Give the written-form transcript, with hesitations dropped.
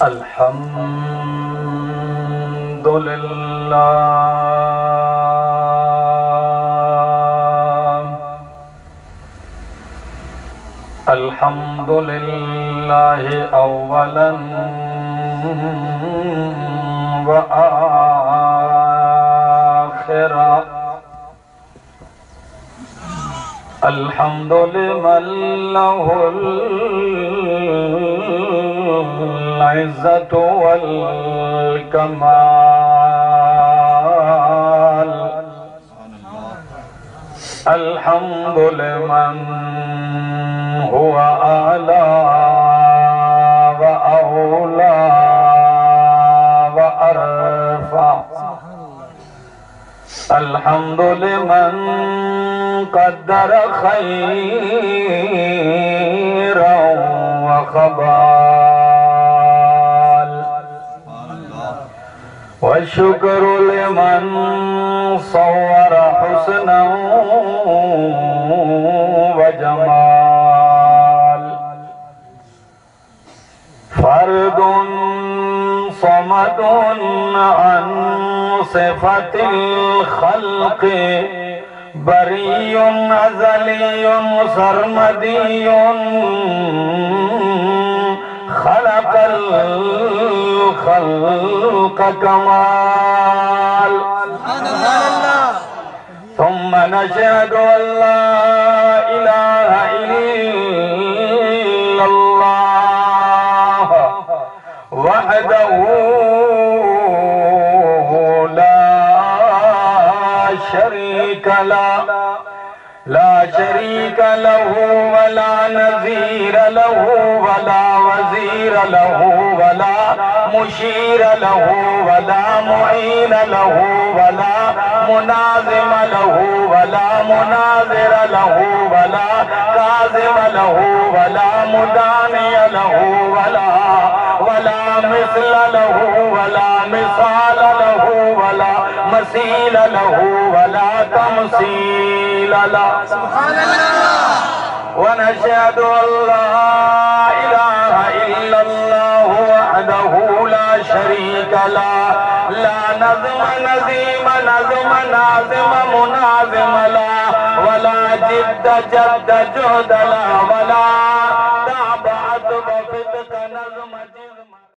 अल्हम्दुलिल्लाह अव्वलन व आखिरा। अल्हम्दुलिल्लाह लहुल इज़्ज़तु वल कमाल। अल्हम्दुलिल्लाह हुवा आला व औला व अरफा। अल्हम्दुलिल्लाह क़द्दर खैरन व ख़बाल। व शुक्र लिमन सव्वर हुस्नन व जमाल। फर्दुन समदुन अन सिफ़तिल खल्क़ि बरीउन अज़लियुन सरमदियुन खलक़ल खल्क़ कमाल। सुम्मा नशहदु अल्ला इलाहा इल्लल्लाह वहदहु ला शरीका लहु वला नज़ीर लहु वला वज़ीर लहु वला मुशीर लहु वला मुईन लहु वला मुनाज़िम लहु वला मुनाज़िर लहु वला काज़िम लहु वला मुदानिय लहु वला मिस्ल लहु वला मिसाल लहु वला मसील लहु वला तमसील लहु। सुभान अल्लाह। व नशहदु अल्ला इलाहा इल्लल्लाह वहदहु ला शरीका लहु ला नज़्म नज़ीम नज़्म नाज़िम मुनाज़िम लहु वला जिद्द जद्द जुहद लहु वला